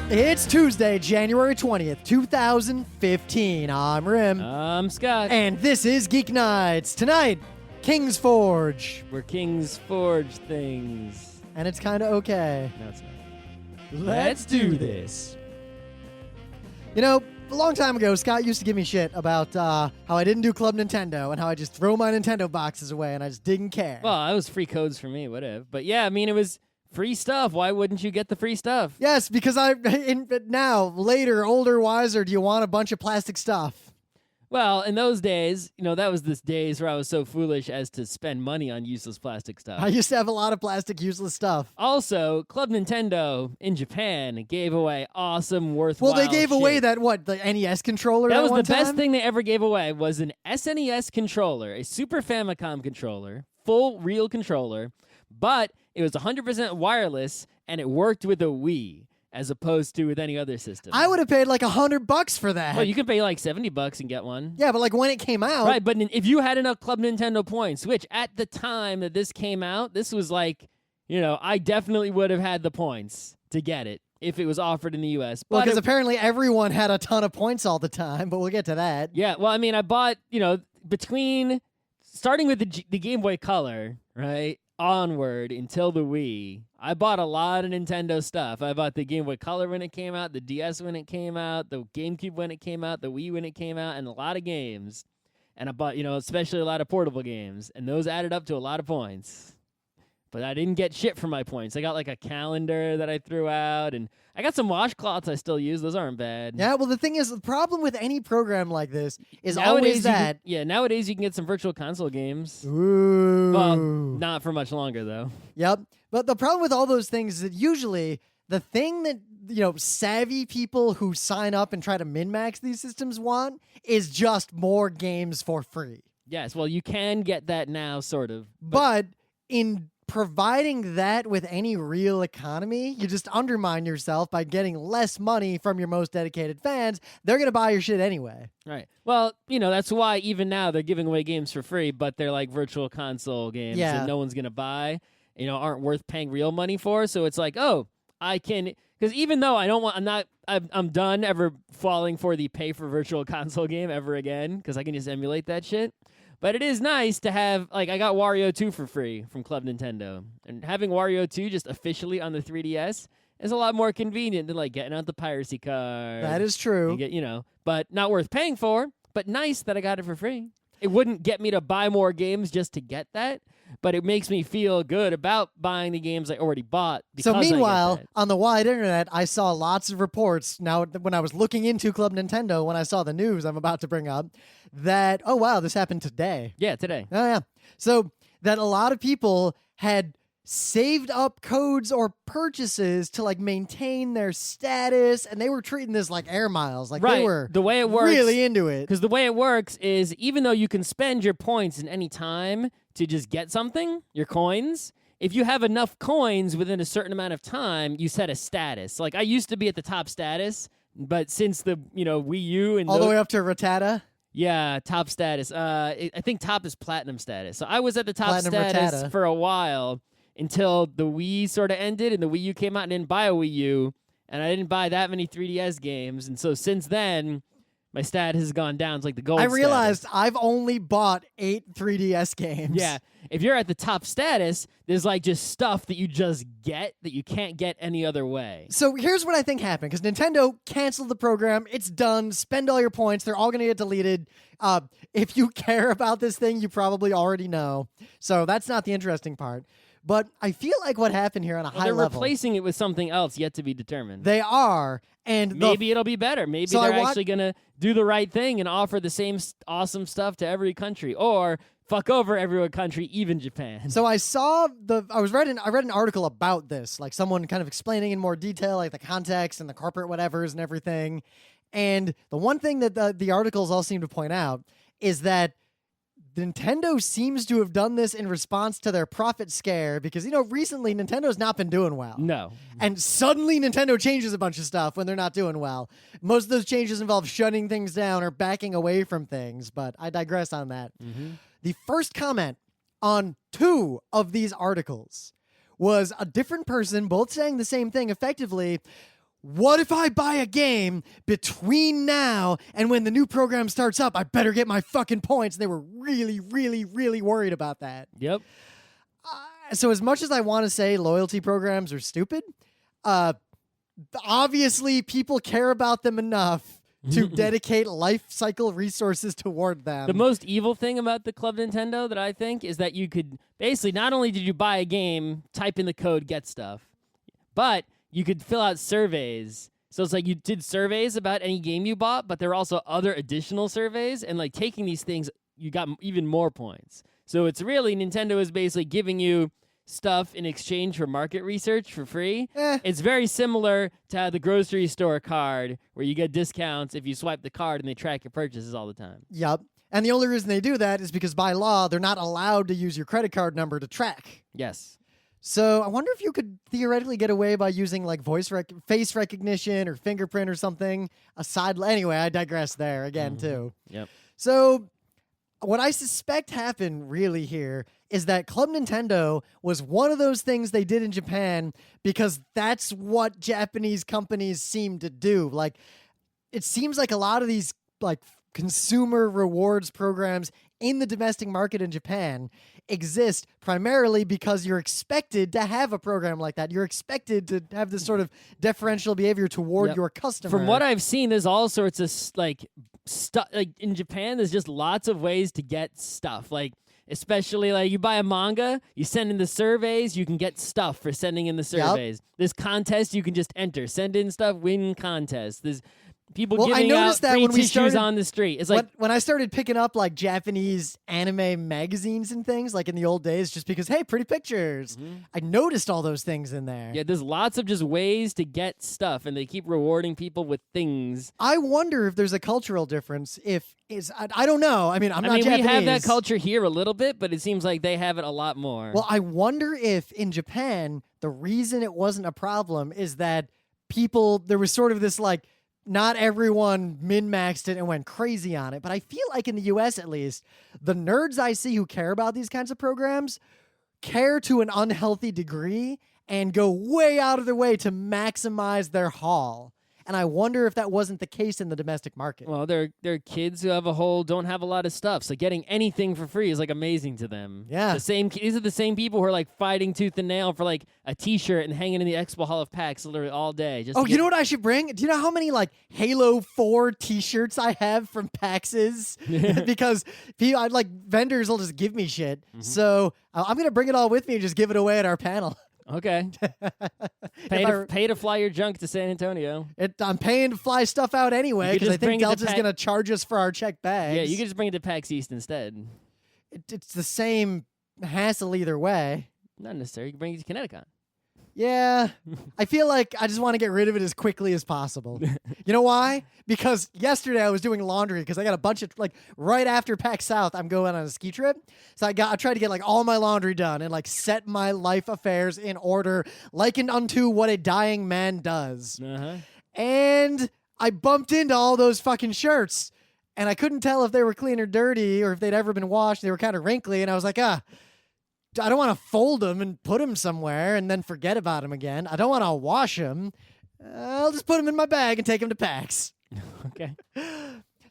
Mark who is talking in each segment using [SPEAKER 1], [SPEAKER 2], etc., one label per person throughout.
[SPEAKER 1] It's Tuesday, January 20th, 2015. I'm Rim.
[SPEAKER 2] I'm Scott.
[SPEAKER 1] And this is Geeknights. Tonight, King's Forge.
[SPEAKER 2] We're King's Forge things.
[SPEAKER 1] And it's kind of okay.
[SPEAKER 2] No, it's not.
[SPEAKER 1] Let's do
[SPEAKER 2] this.
[SPEAKER 1] You know, a long time ago, Scott used to give me shit about how I didn't do Club Nintendo and how I just throw my Nintendo boxes away and I just didn't care.
[SPEAKER 2] Well, that was free codes for me, whatever. But yeah, I mean, it was free stuff. Why wouldn't you get the free stuff?
[SPEAKER 1] Yes, because now, later, older, wiser, do you want a bunch of plastic stuff?
[SPEAKER 2] Well, in those days, that was this days where I was so foolish as to spend money on useless plastic stuff.
[SPEAKER 1] I used to have a lot of plastic, useless stuff.
[SPEAKER 2] Also, Club Nintendo in Japan gave away awesome, worthwhile
[SPEAKER 1] Well, they gave away
[SPEAKER 2] shit.
[SPEAKER 1] the NES controller.
[SPEAKER 2] That was
[SPEAKER 1] one
[SPEAKER 2] the best
[SPEAKER 1] time?
[SPEAKER 2] thing they ever gave away was an SNES controller, a Super Famicom controller, full real controller, but it was 100% wireless and it worked with a Wii as opposed to with any other system.
[SPEAKER 1] I would have paid like $100 for that.
[SPEAKER 2] Well, you could pay like $70 and get one.
[SPEAKER 1] Yeah, but like when it came out.
[SPEAKER 2] Right, but if you had enough Club Nintendo points, which at the time that this came out, this was like, I definitely would have had the points to get it if it was offered in the U.S.
[SPEAKER 1] Well, because apparently everyone had a ton of points all the time, but we'll get to that.
[SPEAKER 2] Yeah, well, I mean, I bought, starting with the Game Boy Color, right, onward until the Wii, I bought a lot of Nintendo stuff. I bought the Game Boy Color when it came out, the DS when it came out, the GameCube when it came out, the Wii when it came out, and a lot of games. And I bought, especially a lot of portable games, and those added up to a lot of points. But I didn't get shit for my points. I got like a calendar that I threw out, and I got some washcloths I still use. Those aren't bad.
[SPEAKER 1] Yeah, well, the thing is, the problem with any program like this is always that.
[SPEAKER 2] Nowadays you can get some virtual console games.
[SPEAKER 1] Ooh.
[SPEAKER 2] Well, not for much longer, though.
[SPEAKER 1] Yep. But the problem with all those things is that usually the thing that, savvy people who sign up and try to min-max these systems want is just more games for free.
[SPEAKER 2] Yes, well, you can get that now, sort of.
[SPEAKER 1] But in providing that with any real economy, you just undermine yourself by getting less money from your most dedicated fans. They're going to buy your shit anyway.
[SPEAKER 2] Right. Well, that's why even now they're giving away games for free, but they're like virtual console games that no one's going to buy, aren't worth paying real money for. So it's like, oh, I can, because even though I'm done ever falling for the pay for virtual console game ever again, because I can just emulate that shit. But it is nice to have, I got Wario 2 for free from Club Nintendo. And having Wario 2 just officially on the 3DS is a lot more convenient than, getting out the piracy card.
[SPEAKER 1] That is true.
[SPEAKER 2] You get, but not worth paying for, but nice that I got it for free. It wouldn't get me to buy more games just to get that, but it makes me feel good about buying the games I already bought.
[SPEAKER 1] So meanwhile, on the wide internet, I saw lots of reports. Now, when I was looking into Club Nintendo, when I saw the news I'm about to bring up, that, oh, wow, this happened today.
[SPEAKER 2] Yeah, today.
[SPEAKER 1] Oh, yeah. So that a lot of people had saved up codes or purchases to maintain their status, and they were treating this like air miles. They were
[SPEAKER 2] the way it works,
[SPEAKER 1] really into it.
[SPEAKER 2] Because the way it works is even though you can spend your points in any time to just get something, your coins, if you have enough coins within a certain amount of time, you set a status. I used to be at the top status, but since the Wii U and
[SPEAKER 1] all the way up to Rattata.
[SPEAKER 2] Yeah, top status. I think top is platinum status. So I was at the top
[SPEAKER 1] Platinum
[SPEAKER 2] status
[SPEAKER 1] Rattata.
[SPEAKER 2] for a while until the Wii sort of ended and the Wii U came out and didn't buy a Wii U, and I didn't buy that many 3DS games. And so since then, my stat has gone down. It's like the gold
[SPEAKER 1] I realized
[SPEAKER 2] status.
[SPEAKER 1] I've only bought 8 3DS games.
[SPEAKER 2] Yeah. If you're at the top status, there's just stuff that you just get that you can't get any other way.
[SPEAKER 1] So here's what I think happened, because Nintendo canceled the program. It's done. Spend all your points. They're all going to get deleted. If you care about this thing, you probably already know. So that's not the interesting part. But I feel like what happened here on a high
[SPEAKER 2] they're
[SPEAKER 1] level.
[SPEAKER 2] They're replacing it with something else yet to be determined.
[SPEAKER 1] They are. And
[SPEAKER 2] maybe it'll be better. Maybe they're actually going to do the right thing and offer the same awesome stuff to every country. Or fuck over every country, even Japan.
[SPEAKER 1] So I read an article about this, someone kind of explaining in more detail, the context and the corporate whatevers and everything. And the one thing that the articles all seem to point out is that Nintendo seems to have done this in response to their profit scare because, recently Nintendo's not been doing well.
[SPEAKER 2] No.
[SPEAKER 1] And suddenly Nintendo changes a bunch of stuff when they're not doing well. Most of those changes involve shutting things down or backing away from things, but I digress on that.
[SPEAKER 2] Mm-hmm.
[SPEAKER 1] The first comment on 2 of these articles was a different person, both saying the same thing effectively. what if I buy a game between now and when the new program starts up? I better get my fucking points. And they were really, really, really worried about that.
[SPEAKER 2] Yep.
[SPEAKER 1] So as much as I want to say loyalty programs are stupid, obviously people care about them enough to dedicate life cycle resources toward them.
[SPEAKER 2] The most evil thing about the Club Nintendo that I think is that you could basically, not only did you buy a game, type in the code, get stuff, but you could fill out surveys. So it's like you did surveys about any game you bought, but there were also other additional surveys, and like taking these things, you got even more points. So it's really, Nintendo is basically giving you stuff in exchange for market research for free. It's very similar to the grocery store card where you get discounts if you swipe the card and they track your purchases all the time.
[SPEAKER 1] Yep. And the only reason they do that is because by law, they're not allowed to use your credit card number to track.
[SPEAKER 2] Yes.
[SPEAKER 1] So I wonder if you could theoretically get away by using like face recognition or fingerprint or something. Anyway, I digress there again too.
[SPEAKER 2] Yep.
[SPEAKER 1] So what I suspect happened really here is that Club Nintendo was one of those things they did in Japan because that's what Japanese companies seem to do. Like, it seems like a lot of these like consumer rewards programs in the domestic market in Japan exist primarily because you're expected to have a program like that. You're expected to have this sort of deferential behavior toward your customer.
[SPEAKER 2] From what I've seen, there's all sorts of like stuff. Like in Japan, there's just lots of ways to get stuff. Like, especially like you buy a manga, you send in the surveys, you can get stuff for sending in the surveys. There's contests you can just enter, send in stuff, win contests. There's people giving out free tissues on the street. It's like
[SPEAKER 1] when I started picking up like Japanese anime magazines and things like in the old days, just because, hey, pretty pictures. I noticed all those things in there.
[SPEAKER 2] Yeah, there's lots of just ways to get stuff, and they keep rewarding people with things.
[SPEAKER 1] I wonder if there's a cultural difference. I don't know. I mean, I'm not Japanese.
[SPEAKER 2] We have that culture here a little bit, but it seems like they have it a lot more.
[SPEAKER 1] Well, I wonder if in Japan, the reason it wasn't a problem is that there was sort of this like, not everyone min-maxed it and went crazy on it. But I feel like in the US, at least, the nerds I see who care about these kinds of programs care to an unhealthy degree and go way out of their way to maximize their haul. And I wonder if that wasn't the case in the domestic market.
[SPEAKER 2] Well, they're kids who don't have a lot of stuff, so getting anything for free is like amazing to them.
[SPEAKER 1] Yeah.
[SPEAKER 2] These are the same people who are like fighting tooth and nail for like a T-shirt and hanging in the Expo Hall of PAX literally all day.
[SPEAKER 1] You know what I should bring? Do you know how many like Halo 4 T-shirts I have from PAXs? Because vendors will just give me shit. So I'm gonna bring it all with me and just give it away at our panel.
[SPEAKER 2] Okay. Pay to fly your junk to San Antonio.
[SPEAKER 1] I'm paying to fly stuff out anyway because I think Delta's going to charge us for our checked bags.
[SPEAKER 2] Yeah, you can just bring it to PAX East instead.
[SPEAKER 1] It's the same hassle either way.
[SPEAKER 2] Not necessarily. You can bring it to Connecticut.
[SPEAKER 1] Yeah. I feel like I just want to get rid of it as quickly as possible. You know why? Because yesterday I was doing laundry because I got a bunch of, like, right after PAX South, I'm going on a ski trip. So I tried to get, like, all my laundry done and, like, set my life affairs in order, likened unto what a dying man does. And I bumped into all those fucking shirts, and I couldn't tell if they were clean or dirty or if they'd ever been washed. They were kind of wrinkly, and I was like, I don't want to fold them and put them somewhere and then forget about them again. I don't want to wash them. I'll just put them in my bag and take them to PAX.
[SPEAKER 2] Okay.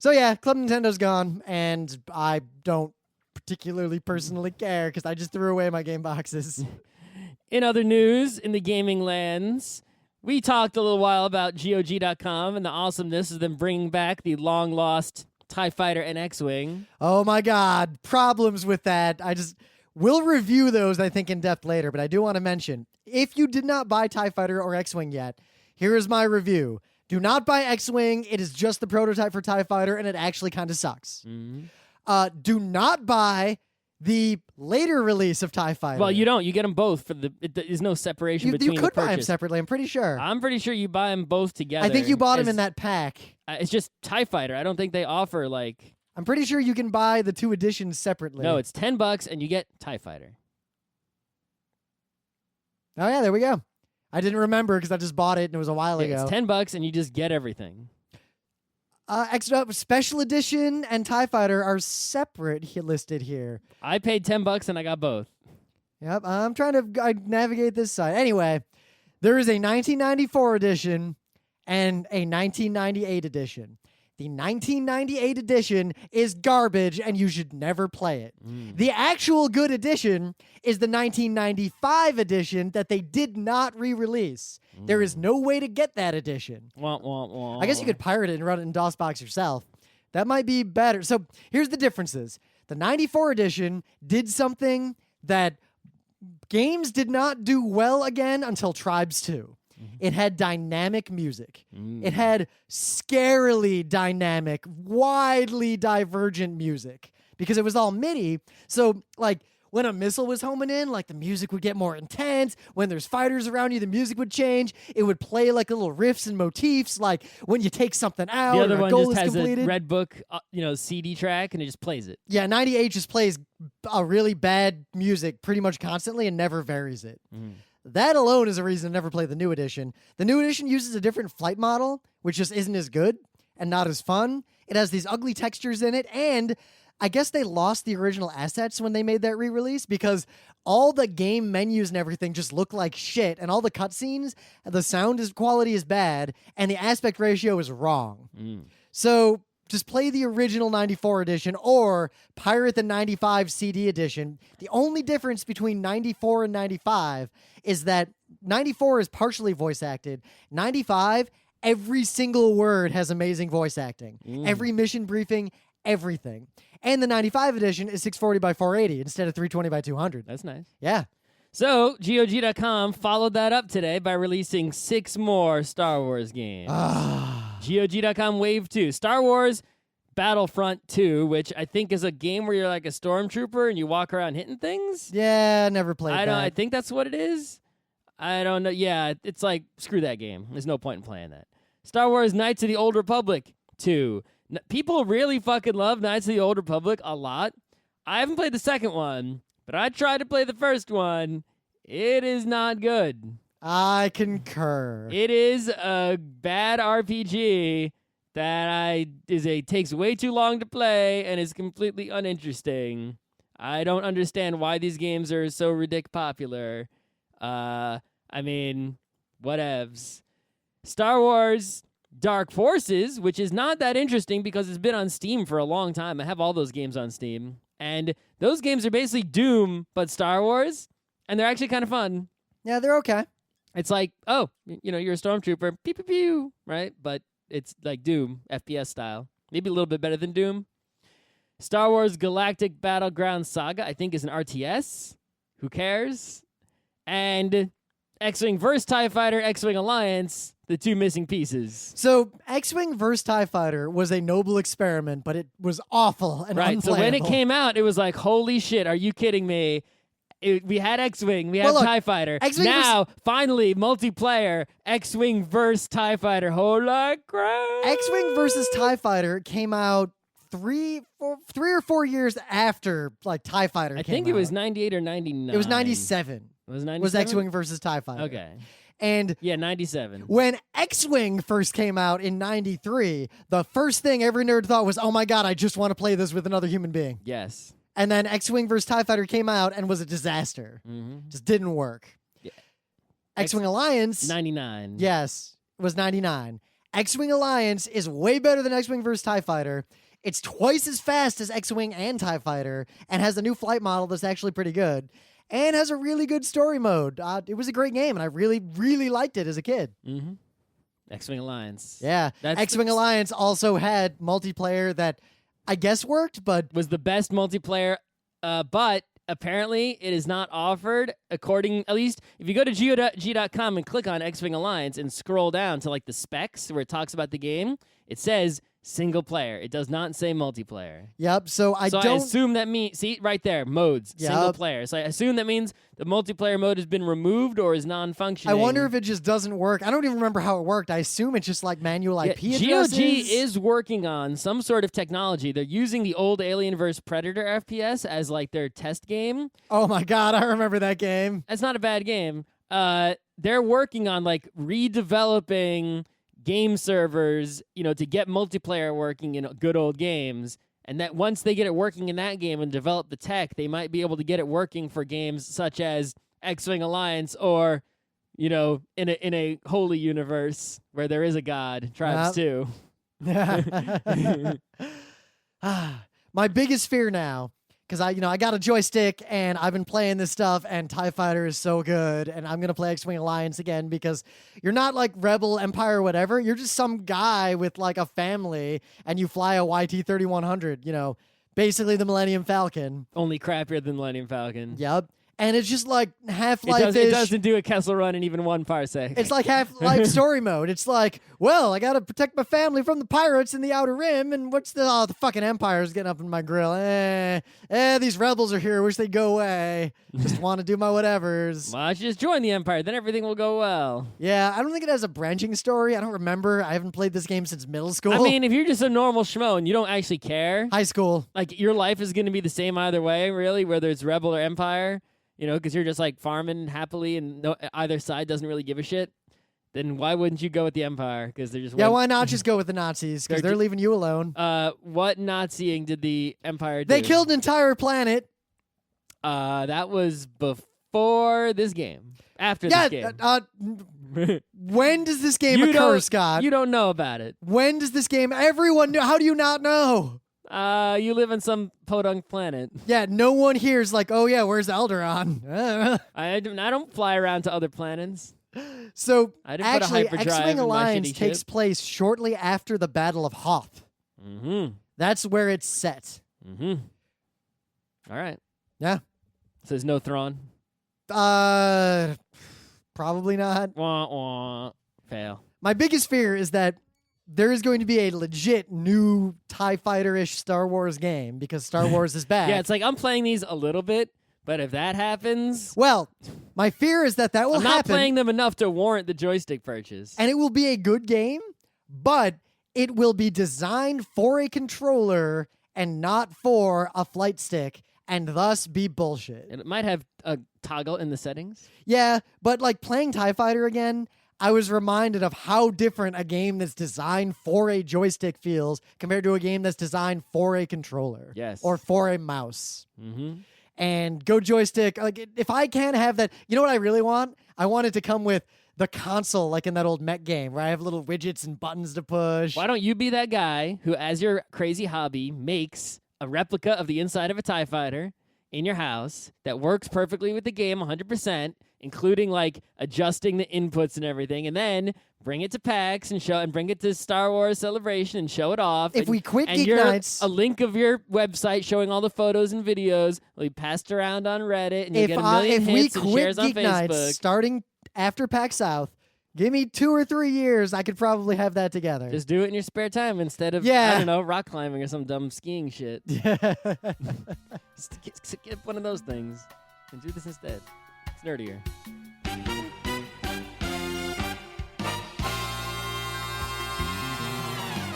[SPEAKER 1] So yeah, Club Nintendo's gone, and I don't particularly personally care because I just threw away my game boxes.
[SPEAKER 2] In other news, in the gaming lands, we talked a little while about GOG.com and the awesomeness of them bringing back the long-lost TIE Fighter and X-Wing.
[SPEAKER 1] Oh my God, problems with that. We'll review those, I think, in depth later, but I do want to mention, if you did not buy TIE Fighter or X-Wing yet, here is my review. Do not buy X-Wing. It is just the prototype for TIE Fighter, and it actually kind of sucks. Do not buy the later release of TIE Fighter.
[SPEAKER 2] Well, you don't. You get them both. There's no separation between
[SPEAKER 1] You could buy them separately, I'm pretty sure.
[SPEAKER 2] I'm pretty sure you buy them both together.
[SPEAKER 1] I think you bought them in that pack.
[SPEAKER 2] It's just TIE Fighter. I don't think they offer, like...
[SPEAKER 1] I'm pretty sure you can buy the two editions separately.
[SPEAKER 2] No, it's $10 and you get TIE Fighter.
[SPEAKER 1] Oh, yeah, there we go. I didn't remember because I just bought it and it was a while ago.
[SPEAKER 2] It's $10 and you just get everything.
[SPEAKER 1] Extra Special Edition and TIE Fighter are separate listed here.
[SPEAKER 2] I paid $10 and I got both.
[SPEAKER 1] Yep, I'm trying to navigate this site. Anyway, there is a 1994 edition and a 1998 edition. The 1998 edition is garbage, and you should never play it. The actual good edition is the 1995 edition that they did not re-release. There is no way to get that edition.
[SPEAKER 2] Wah, wah, wah.
[SPEAKER 1] I guess you could pirate it and run it in DOSBox yourself. That might be better. So here's the differences. The 94 edition did something that games did not do well again until Tribes 2. It had dynamic music. It had scarily dynamic, widely divergent music because it was all MIDI. So, like, when a missile was homing in, like, the music would get more intense. When there's fighters around you, the music would change. It would play, like, little riffs and motifs, like when you take something out
[SPEAKER 2] the other
[SPEAKER 1] and a
[SPEAKER 2] one
[SPEAKER 1] goal
[SPEAKER 2] just
[SPEAKER 1] is
[SPEAKER 2] has
[SPEAKER 1] completed.
[SPEAKER 2] a Red Book, CD track, and it just plays it.
[SPEAKER 1] Yeah, 98 just plays a really bad music pretty much constantly and never varies it. That alone is a reason to never play the new edition. The new edition uses a different flight model, which just isn't as good and not as fun. It has these ugly textures in it, and I guess they lost the original assets when they made that re-release because all the game menus and everything just look like shit, and all the cutscenes, the sound quality is bad, and the aspect ratio is wrong. So just play the original 94 edition or pirate the 95 CD edition. The only difference between 94 and 95 is that 94 is partially voice acted. 95, every single word has amazing voice acting. Every mission briefing, everything. And the 95 edition is 640 by 480 instead of 320 by 200.
[SPEAKER 2] That's nice.
[SPEAKER 1] Yeah.
[SPEAKER 2] So, GOG.com followed that up today by releasing 6 more Star Wars games. GOG.com Wave 2. Star Wars Battlefront 2, which I think is a game where you're like a stormtrooper and you walk around hitting things.
[SPEAKER 1] Yeah, never played that.
[SPEAKER 2] I think that's what it is. I don't know. Yeah, it's like, screw that game. There's no point in playing that. Star Wars Knights of the Old Republic 2. People really fucking love Knights of the Old Republic a lot. I haven't played the second one, but I tried to play the first one. It is not good.
[SPEAKER 1] I concur.
[SPEAKER 2] It is a bad RPG that takes way too long to play and is completely uninteresting. I don't understand why these games are so ridiculous popular. I mean, whatevs. Star Wars Dark Forces, which is not that interesting because it's been on Steam for a long time. I have all those games on Steam. And those games are basically Doom, but Star Wars. And they're actually kind of fun.
[SPEAKER 1] Yeah, they're okay.
[SPEAKER 2] It's like, oh, you're a stormtrooper. Pew, pew, pew, right? But it's like Doom, FPS style. Maybe a little bit better than Doom. Star Wars Galactic Battleground Saga, I think, is an RTS. Who cares? And X-Wing vs. TIE Fighter, X-Wing Alliance, the 2 missing pieces.
[SPEAKER 1] So X-Wing vs. TIE Fighter was a noble experiment, but it was awful and
[SPEAKER 2] right.
[SPEAKER 1] unplayable.
[SPEAKER 2] So when it came out, it was like, holy shit, are you kidding me? We had X-Wing, we had TIE Fighter.
[SPEAKER 1] X-Wing
[SPEAKER 2] now, finally, multiplayer, X-Wing vs. TIE Fighter. Holy crap!
[SPEAKER 1] X-Wing versus TIE Fighter came out 3 or 4 years after like TIE Fighter came out.
[SPEAKER 2] I think it was 98 or 99.
[SPEAKER 1] It was 97.
[SPEAKER 2] It was 97?
[SPEAKER 1] Was X-Wing versus TIE Fighter.
[SPEAKER 2] Okay.
[SPEAKER 1] And
[SPEAKER 2] yeah, 97.
[SPEAKER 1] When X-Wing first came out in 93, the first thing every nerd thought was, oh my god, I just want to play this with another human being.
[SPEAKER 2] Yes.
[SPEAKER 1] And then X-Wing vs. TIE Fighter came out and was a disaster. Just didn't work. Yeah. X-Wing Alliance...
[SPEAKER 2] 99.
[SPEAKER 1] Yes, it was 99. X-Wing Alliance is way better than X-Wing vs. TIE Fighter. It's twice as fast as X-Wing and TIE Fighter, and has a new flight model that's actually pretty good, and has a really good story mode. It was a great game, and I really, really liked it as a kid.
[SPEAKER 2] X-Wing Alliance.
[SPEAKER 1] Yeah. X-Wing Alliance also had multiplayer that I guess worked, but...
[SPEAKER 2] was the best multiplayer, but apparently it is not offered according... At least, if you go to GOG.com and click on X-Wing Alliance and scroll down to like the specs where it talks about the game, it says single player. It does not say multiplayer.
[SPEAKER 1] Yep, so I
[SPEAKER 2] assume that means... See, right there, modes, single player. So I assume that means the multiplayer mode has been removed or is non-functioning.
[SPEAKER 1] I wonder if it just doesn't work. I don't even remember how it worked. I assume it's just like manual IP addresses.
[SPEAKER 2] GOG is working on some sort of technology. They're using the old Alien vs. Predator FPS as like their test game.
[SPEAKER 1] Oh my god, I remember that game.
[SPEAKER 2] That's not a bad game. They're working on like redeveloping game servers, to get multiplayer working in good old games. And that once they get it working in that game and develop the tech, they might be able to get it working for games such as X-Wing Alliance or, in a holy universe where there is a god, Tribes 2.
[SPEAKER 1] My biggest fear now, because I got a joystick and I've been playing this stuff, and TIE Fighter is so good, and I'm gonna play X-Wing Alliance again because you're not like Rebel, Empire, whatever. You're just some guy with like a family, and you fly a YT-3100. Basically the Millennium Falcon.
[SPEAKER 2] Only crappier than Millennium Falcon.
[SPEAKER 1] Yep. And it's just like Half-Life-ish.
[SPEAKER 2] It doesn't do a Kessel Run in even 1 parsec.
[SPEAKER 1] It's like Half-Life story mode. It's like, well, I gotta protect my family from the pirates in the Outer Rim, and the fucking Empire's getting up in my grill. These rebels are here. Wish they'd go away. Just want to do my whatevers.
[SPEAKER 2] Well, I should just join the Empire. Then everything will go well.
[SPEAKER 1] Yeah, I don't think it has a branching story. I don't remember. I haven't played this game since middle school.
[SPEAKER 2] I mean, if you're just a normal schmo and you don't actually care.
[SPEAKER 1] High school.
[SPEAKER 2] Like, your life is going to be the same either way, really, whether it's Rebel or Empire. Because you're just like farming happily and either side doesn't really give a shit, then why wouldn't you go with the Empire? Because they're just...
[SPEAKER 1] Yeah, why not just go with the Nazis? Because they're leaving you alone.
[SPEAKER 2] What Naziing did the Empire do?
[SPEAKER 1] They killed an entire planet.
[SPEAKER 2] That was before this game. After this game.
[SPEAKER 1] When does this game occur, Scott?
[SPEAKER 2] You don't know about it.
[SPEAKER 1] When does this game... Everyone know. How do you not know?
[SPEAKER 2] You live on some podunk planet.
[SPEAKER 1] Yeah, no one here is like, oh yeah, where's Alderaan?
[SPEAKER 2] I don't fly around to other planets.
[SPEAKER 1] So,
[SPEAKER 2] I didn't
[SPEAKER 1] actually,
[SPEAKER 2] put a hyperdrive
[SPEAKER 1] X-Wing
[SPEAKER 2] in my
[SPEAKER 1] Alliance
[SPEAKER 2] shitty
[SPEAKER 1] takes
[SPEAKER 2] ship.
[SPEAKER 1] place shortly after the Battle of Hoth.
[SPEAKER 2] Mm-hmm.
[SPEAKER 1] That's where it's set.
[SPEAKER 2] Mm-hmm. All right.
[SPEAKER 1] Yeah.
[SPEAKER 2] Says no Thrawn.
[SPEAKER 1] Probably not.
[SPEAKER 2] Wah, wah. Fail.
[SPEAKER 1] My biggest fear is that there is going to be a legit new TIE Fighter-ish Star Wars game because Star Wars is back.
[SPEAKER 2] Yeah, it's like I'm playing these a little bit, but if that happens...
[SPEAKER 1] Well, my fear is that will happen.
[SPEAKER 2] I'm not playing them enough to warrant the joystick purchase.
[SPEAKER 1] And it will be a good game, but it will be designed for a controller and not for a flight stick, and thus be bullshit.
[SPEAKER 2] And it might have a toggle in the settings.
[SPEAKER 1] Yeah, but like playing TIE Fighter again... I was reminded of how different a game that's designed for a joystick feels compared to a game that's designed for a controller.
[SPEAKER 2] Yes.
[SPEAKER 1] Or for a mouse.
[SPEAKER 2] Mm-hmm.
[SPEAKER 1] And go joystick. Like, if I can't have that, you know what I really want? I want it to come with the console, like in that old mech game, where I have little widgets and buttons to push.
[SPEAKER 2] Why don't you be that guy who, as your crazy hobby, makes a replica of the inside of a TIE Fighter in your house that works perfectly with the game 100%, including like adjusting the inputs and everything, and then bring it to PAX and bring it to Star Wars Celebration and show it off.
[SPEAKER 1] If we quit
[SPEAKER 2] and
[SPEAKER 1] Geeknights,
[SPEAKER 2] a link of your website showing all the photos and videos will be passed around on Reddit, and you'll get a million hits and shares on Facebook.
[SPEAKER 1] Starting after PAX South, give me 2 or 3 years, I could probably have that together.
[SPEAKER 2] Just do it in your spare time instead of,
[SPEAKER 1] Yeah.
[SPEAKER 2] I don't know, rock climbing or some dumb skiing shit.
[SPEAKER 1] Yeah.
[SPEAKER 2] Just get one of those things and do this instead. It's nerdier.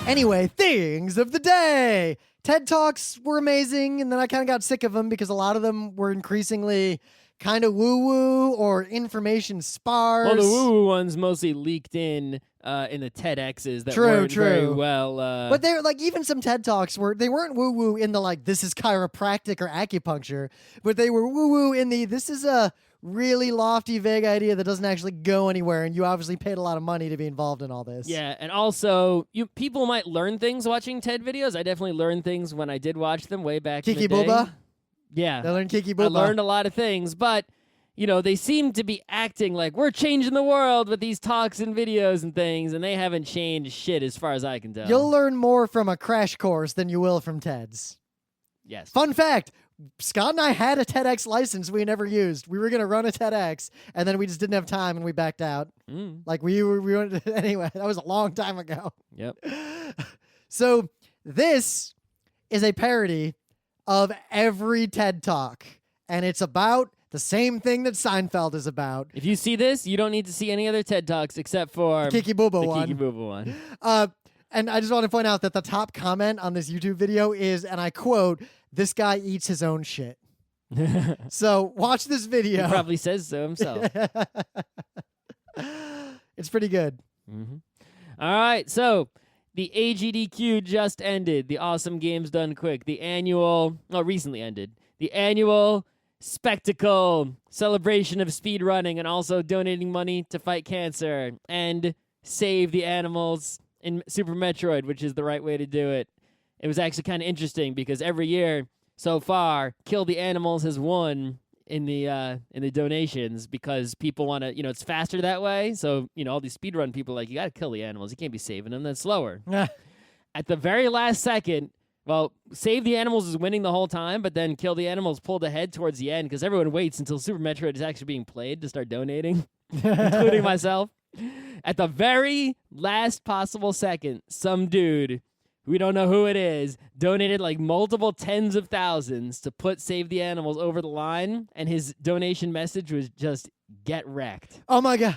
[SPEAKER 1] Anyway, things of the day. TED Talks were amazing, and then I kind of got sick of them because a lot of them were increasingly kind of woo-woo or information sparse.
[SPEAKER 2] Well, the woo-woo ones mostly leaked in the TEDx's that weren't very well.
[SPEAKER 1] But they're like, even some TED Talks weren't woo-woo in the like, this is chiropractic or acupuncture, but they were woo-woo in the, this is a really lofty, vague idea that doesn't actually go anywhere, and you obviously paid a lot of money to be involved in all this.
[SPEAKER 2] Yeah, and also, people might learn things watching TED videos. I definitely learned things when I did watch them way back in the day.
[SPEAKER 1] Kiki-booba?
[SPEAKER 2] Yeah.
[SPEAKER 1] They learned Kiki-booba.
[SPEAKER 2] I learned a lot of things, but, they seem to be acting like we're changing the world with these talks and videos and things, and they haven't changed shit as far as I can tell.
[SPEAKER 1] You'll learn more from a crash course than you will from TEDs.
[SPEAKER 2] Yes.
[SPEAKER 1] Fun fact, Scott and I had a TEDx license we never used. We were going to run a TEDx, and then we just didn't have time, and we backed out. Like, we went anyway, that was a long time ago.
[SPEAKER 2] Yep.
[SPEAKER 1] So, this is a parody of every TED Talk, and it's about the same thing that Seinfeld is about.
[SPEAKER 2] If you see this, you don't need to see any other TED Talks except for
[SPEAKER 1] the Kiki-booba one.
[SPEAKER 2] Kiki-booba one.
[SPEAKER 1] And I just want to point out that the top comment on this YouTube video is, and I quote, "This guy eats his own shit." So watch this video.
[SPEAKER 2] He probably says so himself.
[SPEAKER 1] It's pretty good.
[SPEAKER 2] Mm-hmm. All right, so the AGDQ just ended. The Awesome Games Done Quick. The annual, recently ended. The annual spectacle, celebration of speed running, and also donating money to fight cancer and save the animals in Super Metroid, which is the right way to do it. It was actually kind of interesting because every year so far, Kill the Animals has won in the donations because people want to, it's faster that way. So, all these speedrun people are like, you got to kill the animals. You can't be saving them. That's slower. At the very last second, well, Save the Animals is winning the whole time, but then Kill the Animals pulled ahead towards the end because everyone waits until Super Metroid is actually being played to start donating, including myself. At the very last possible second, some dude, we don't know who it is, donated like multiple tens of thousands to put Save the Animals over the line, and his donation message was just, get wrecked.
[SPEAKER 1] Oh my God.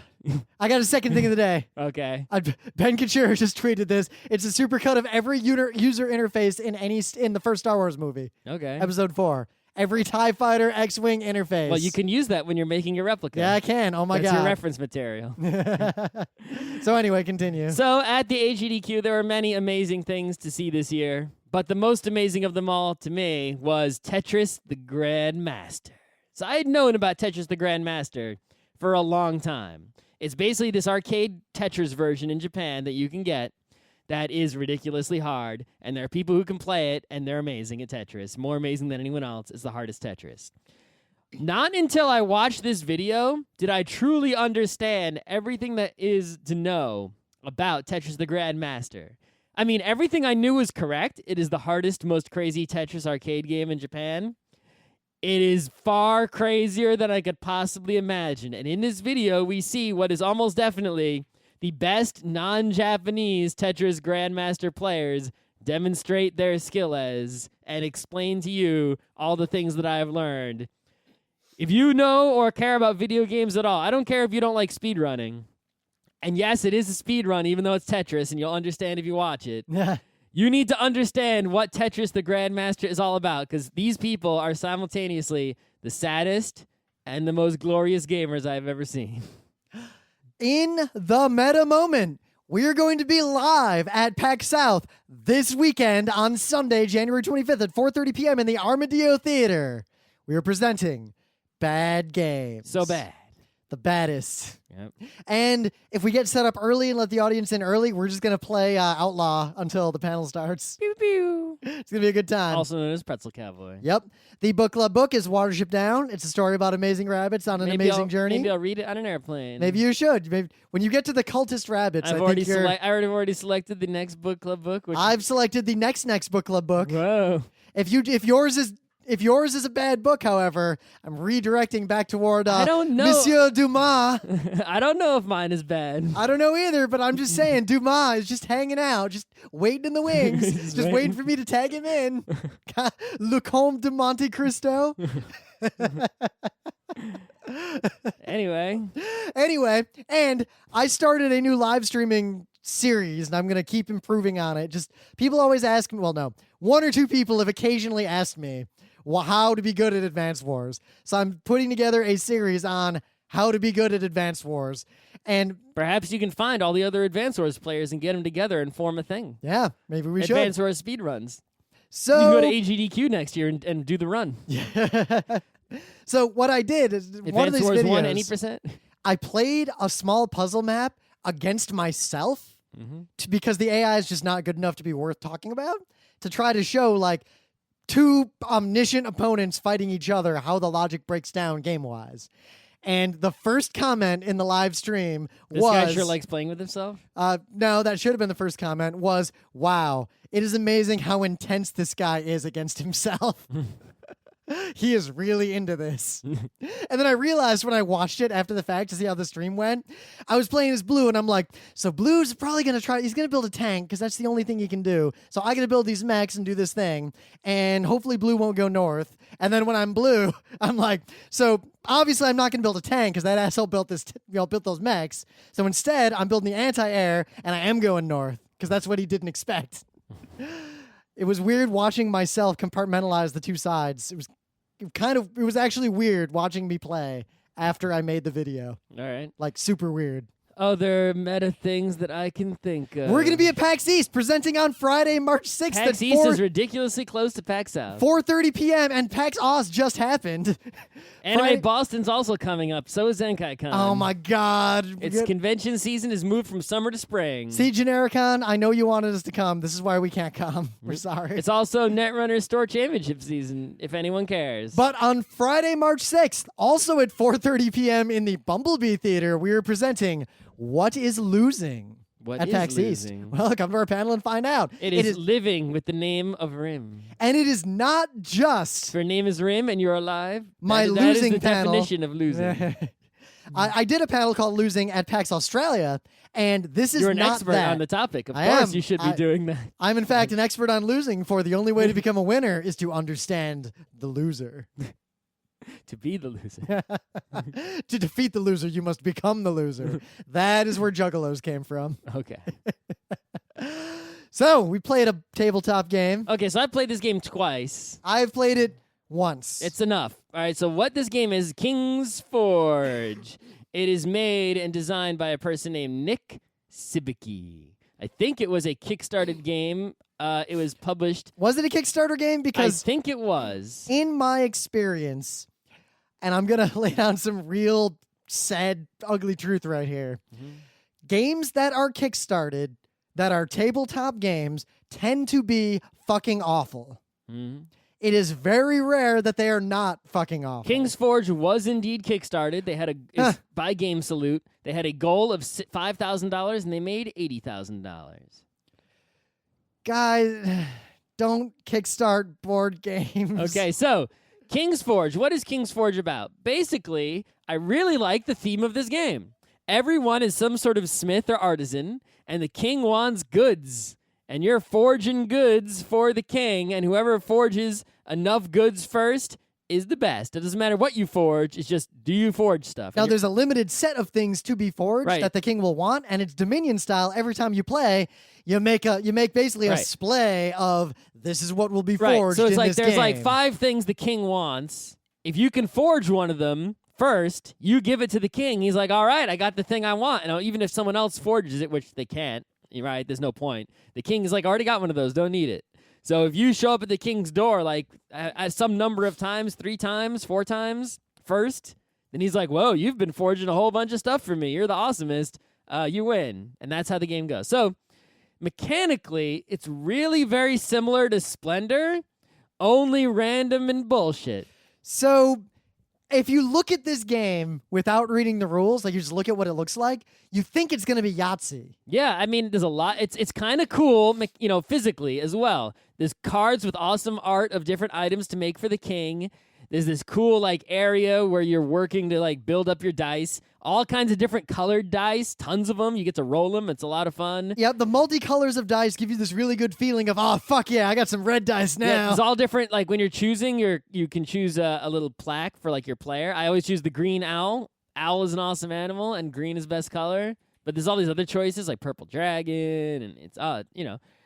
[SPEAKER 1] I got a second thing of the day.
[SPEAKER 2] Okay.
[SPEAKER 1] Ben Kachir just tweeted this. It's a supercut of every user interface in the first Star Wars movie.
[SPEAKER 2] Okay.
[SPEAKER 1] Episode 4. Every TIE Fighter X-Wing interface.
[SPEAKER 2] Well, you can use that when you're making your replica.
[SPEAKER 1] Yeah, I can. Oh my God.
[SPEAKER 2] That's your reference material.
[SPEAKER 1] So anyway, continue.
[SPEAKER 2] So at the AGDQ, there were many amazing things to see this year, but the most amazing of them all to me was Tetris the Grandmaster. So I had known about Tetris the Grandmaster for a long time. It's basically this arcade Tetris version in Japan that you can get that is ridiculously hard, and there are people who can play it, and they're amazing at Tetris. More amazing than anyone else. It's the hardest Tetris. Not until I watched this video did I truly understand everything that is to know about Tetris the Grandmaster. I mean, everything I knew was correct. It is the hardest, most crazy Tetris arcade game in Japan. It is far crazier than I could possibly imagine. And in this video, we see what is almost definitely the best non-Japanese Tetris Grandmaster players demonstrate their skill as and explain to you all the things that I have learned. If you know or care about video games at all, I don't care if you don't like speedrunning. And yes, it is a speedrun, even though it's Tetris, and you'll understand if you watch it. You need to understand what Tetris the Grandmaster is all about, because these people are simultaneously the saddest and the most glorious gamers I've ever seen.
[SPEAKER 1] In the meta moment, we are going to be live at PAX South this weekend on Sunday, January 25th at 4:30 p.m. in the Armadillo Theater. We are presenting Bad Games.
[SPEAKER 2] So bad.
[SPEAKER 1] The baddest.
[SPEAKER 2] Yep.
[SPEAKER 1] And if we get set up early and let the audience in early, we're just going to play Outlaw until the panel starts.
[SPEAKER 2] Pew, pew.
[SPEAKER 1] It's going to be a good time.
[SPEAKER 2] Also known as Pretzel Cowboy.
[SPEAKER 1] Yep. The book club book is Watership.Down. It's a story about amazing rabbits on an amazing journey.
[SPEAKER 2] Maybe I'll read it on an airplane.
[SPEAKER 1] Maybe you should. Maybe, when you get to the cultist rabbits,
[SPEAKER 2] I already selected the next book club book.
[SPEAKER 1] I've selected the next book club book.
[SPEAKER 2] Whoa.
[SPEAKER 1] If yours is a bad book, however, I'm redirecting back toward
[SPEAKER 2] I don't know.
[SPEAKER 1] Monsieur Dumas.
[SPEAKER 2] I don't know if mine is bad.
[SPEAKER 1] I don't know either, but I'm just saying Dumas is just hanging out, just waiting in the wings, just waiting for me to tag him in. Le Comte de Monte Cristo.
[SPEAKER 2] Anyway,
[SPEAKER 1] and I started a new live streaming series, and I'm going to keep improving on it. Just people always ask me, well, no, one or two people have occasionally asked me how to be good at Advance Wars. So I'm putting together a series on how to be good at Advance Wars. And
[SPEAKER 2] perhaps you can find all the other Advance Wars players and get them together and form a thing.
[SPEAKER 1] Yeah, maybe we should.
[SPEAKER 2] Advance Wars speedruns.
[SPEAKER 1] So
[SPEAKER 2] you can go to AGDQ next year and do the run.
[SPEAKER 1] Yeah. So what I did is
[SPEAKER 2] Advance
[SPEAKER 1] one of these
[SPEAKER 2] Wars
[SPEAKER 1] videos,
[SPEAKER 2] 1 any percent?
[SPEAKER 1] I played a small puzzle map against myself because the AI is just not good enough to be worth talking about, to try to show like two omniscient opponents fighting each other, how the logic breaks down game-wise. And the first comment in the live stream was...
[SPEAKER 2] This guy sure likes playing with himself?
[SPEAKER 1] No, that should have been the first comment, was, wow, it is amazing how intense this guy is against himself. He is really into this. And then I realized when I watched it after the fact to see how the stream went, I was playing as Blue, and I'm like, so Blue's probably going to try, he's going to build a tank, because that's the only thing he can do. So I got to build these mechs and do this thing, and hopefully Blue won't go north. And then when I'm Blue, I'm like, so obviously I'm not going to build a tank, because that asshole built built those mechs. So instead, I'm building the anti-air, and I am going north, because that's what he didn't expect. It was weird watching myself compartmentalize the two sides. It was actually weird watching me play after I made the video.
[SPEAKER 2] All right.
[SPEAKER 1] Like super weird.
[SPEAKER 2] other meta things that I can think of.
[SPEAKER 1] We're going to be at PAX East presenting on Friday, March 6th
[SPEAKER 2] PAX
[SPEAKER 1] at
[SPEAKER 2] East is ridiculously close to PAX South.
[SPEAKER 1] 4:30 p.m. and PAX Oz just happened.
[SPEAKER 2] Anime Boston's also coming up. So is ZenkaiCon.
[SPEAKER 1] Oh my God.
[SPEAKER 2] Its convention season is moved from summer to spring.
[SPEAKER 1] See, Genericon, I know you wanted us to come. This is why we can't come. We're sorry.
[SPEAKER 2] It's also Netrunner Store Championship season, if anyone cares.
[SPEAKER 1] But on Friday, March 6th, also at 4:30 p.m. in the Bumblebee Theater, we are presenting What is Losing at PAX East. Well, come to our panel and find out.
[SPEAKER 2] It is living with the name of Rim.
[SPEAKER 1] And it is not just...
[SPEAKER 2] If your name is Rim and you're alive,
[SPEAKER 1] my
[SPEAKER 2] that
[SPEAKER 1] losing
[SPEAKER 2] is the
[SPEAKER 1] panel.
[SPEAKER 2] definition of losing.
[SPEAKER 1] I did a panel called Losing at PAX Australia, and this is
[SPEAKER 2] You're an
[SPEAKER 1] not
[SPEAKER 2] expert
[SPEAKER 1] that.
[SPEAKER 2] on the topic. Of
[SPEAKER 1] I
[SPEAKER 2] course
[SPEAKER 1] am.
[SPEAKER 2] you should be doing that.
[SPEAKER 1] I'm, in fact, an expert on losing, for the only way to become a winner is to understand the loser.
[SPEAKER 2] To be the loser.
[SPEAKER 1] To defeat the loser, you must become the loser. That is where Juggalos came from.
[SPEAKER 2] Okay.
[SPEAKER 1] So, we played a tabletop game.
[SPEAKER 2] Okay, so I played this game twice.
[SPEAKER 1] I've played it once.
[SPEAKER 2] It's enough. All right, so what this game is, King's Forge. It is made and designed by a person named Nick Sibicki. I think it was a Kickstarted game. It was published.
[SPEAKER 1] Was it a Kickstarter game? Because
[SPEAKER 2] I think it was.
[SPEAKER 1] In my experience, and I'm going to lay down some real sad, ugly truth right here. Mm-hmm. Games that are Kickstarted, that are tabletop games, tend to be fucking awful. Mm-hmm. It is very rare that they are not fucking awful.
[SPEAKER 2] King's Forge was indeed Kickstarted. They had by Game Salute. They had a goal of $5,000 and they made $80,000.
[SPEAKER 1] Guys, don't kickstart board games.
[SPEAKER 2] Okay, so King's Forge. What is King's Forge about? Basically, I really like the theme of this game. Everyone is some sort of smith or artisan, and the king wants goods. And you're forging goods for the king, and whoever forges enough goods first is the best. It doesn't matter what you forge. It's just, do you forge stuff?
[SPEAKER 1] Now, there's a limited set of things to be forged that the king will want, and it's Dominion style. Every time you play, you make basically a splay of this is what will be forged.
[SPEAKER 2] So it's
[SPEAKER 1] in
[SPEAKER 2] like
[SPEAKER 1] this
[SPEAKER 2] there's
[SPEAKER 1] game.
[SPEAKER 2] like 5 things the king wants. If you can forge one of them first, you give it to the king. He's like, all right, I got the thing I want. And even if someone else forges it, which they can't, right? There's no point. The king is like, already got one of those. Don't need it. So if you show up at the king's door like at some number of times, 3 times, 4 times first, then he's like, whoa, you've been forging a whole bunch of stuff for me. You're the awesomest. You win. And that's how the game goes. So mechanically, it's really very similar to Splendor, only random and bullshit.
[SPEAKER 1] So if you look at this game without reading the rules, like you just look at what it looks like, you think it's going to be Yahtzee.
[SPEAKER 2] Yeah, I mean, there's a lot. It's kind of cool, physically as well. There's cards with awesome art of different items to make for the king. There's this cool area where you're working to build up your dice. All kinds of different colored dice, tons of them. You get to roll them. It's a lot of fun.
[SPEAKER 1] Yeah, the multicolors of dice give you this really good feeling of, oh, fuck yeah, I got some red dice now.
[SPEAKER 2] Yeah, it's all different. Like when you're choosing, you can choose a little plaque for your player. I always choose the green owl. Owl is an awesome animal, and green is best color. But there's all these other choices like purple dragon, and it's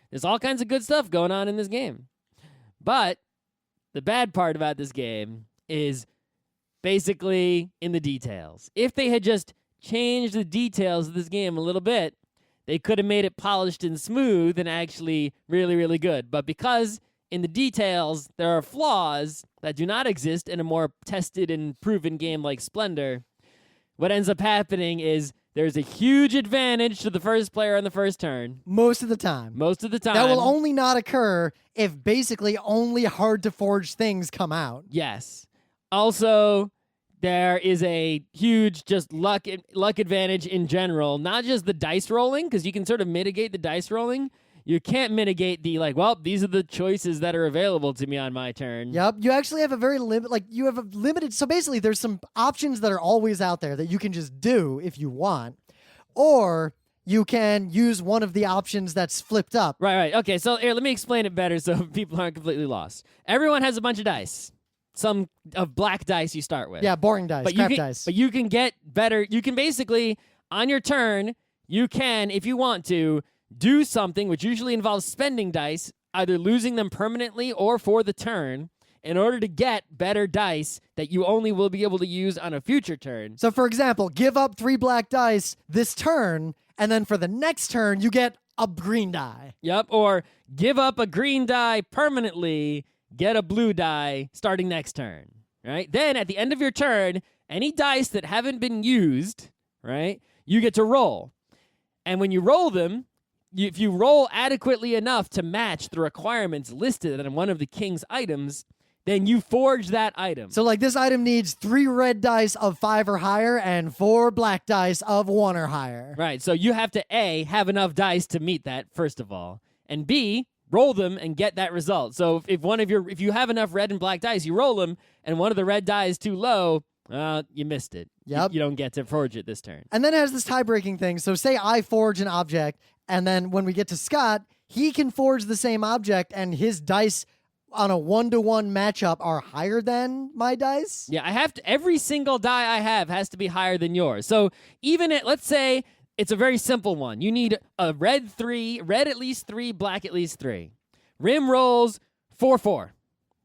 [SPEAKER 2] there's all kinds of good stuff going on in this game. But the bad part about this game is basically in the details. If they had just changed the details of this game a little bit, they could have made it polished and smooth and actually really, really good. But because in the details there are flaws that do not exist in a more tested and proven game like Splendor, what ends up happening is there's a huge advantage to the first player on the first turn.
[SPEAKER 1] Most of the time. That will only not occur if basically only hard-to-forge things come out.
[SPEAKER 2] Yes. Also, there is a huge just luck advantage in general. Not just the dice rolling, because you can sort of mitigate the dice rolling. You can't mitigate the these are the choices that are available to me on my turn.
[SPEAKER 1] Yep. You actually have a very limited. So basically, there's some options that are always out there that you can just do if you want, or you can use one of the options that's flipped up.
[SPEAKER 2] Right. Okay. So here, let me explain it better so people aren't completely lost. Everyone has a bunch of dice. Some of black dice you start with.
[SPEAKER 1] Yeah, boring dice, crap dice.
[SPEAKER 2] But you can get better. You can basically, on your turn, you can, if you want to, do something which usually involves spending dice, either losing them permanently or for the turn, in order to get better dice that you only will be able to use on a future turn.
[SPEAKER 1] So, for example, give up 3 black dice this turn, and then for the next turn, you get a green die.
[SPEAKER 2] Yep, or give up a green die permanently, get a blue die starting next turn, right? Then at the end of your turn, any dice that haven't been used, right, you get to roll. And when you roll them, if you roll adequately enough to match the requirements listed on one of the king's items, then you forge that item.
[SPEAKER 1] So, like, this item needs 3 red dice of 5 or higher and 4 black dice of 1 or higher.
[SPEAKER 2] Right, so you have to A, have enough dice to meet that, first of all, and B, roll them and get that result. So if you have enough red and black dice, you roll them, and one of the red die is too low, you missed it.
[SPEAKER 1] Yep.
[SPEAKER 2] You don't get to forge it this turn.
[SPEAKER 1] And then it has this tie-breaking thing. So say I forge an object, and then when we get to Scott, he can forge the same object, and his dice on a 1-to-1 matchup are higher than my dice.
[SPEAKER 2] Yeah, every single die I have has to be higher than yours. So even let's say it's a very simple one. You need a red at least 3, black at least 3. Rim rolls 4-4.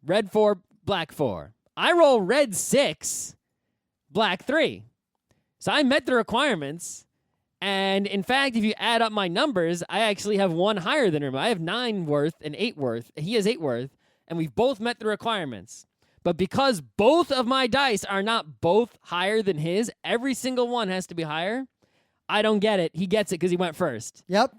[SPEAKER 2] Red 4, black 4. I roll red 6, black 3. So I met the requirements. And in fact, if you add up my numbers, I actually have 1 higher than him. I have 9 worth and 8 worth. He has 8 worth. And we've both met the requirements. But because both of my dice are not both higher than his, every single one has to be higher. I don't get it. He gets it because he went first.
[SPEAKER 1] Yep,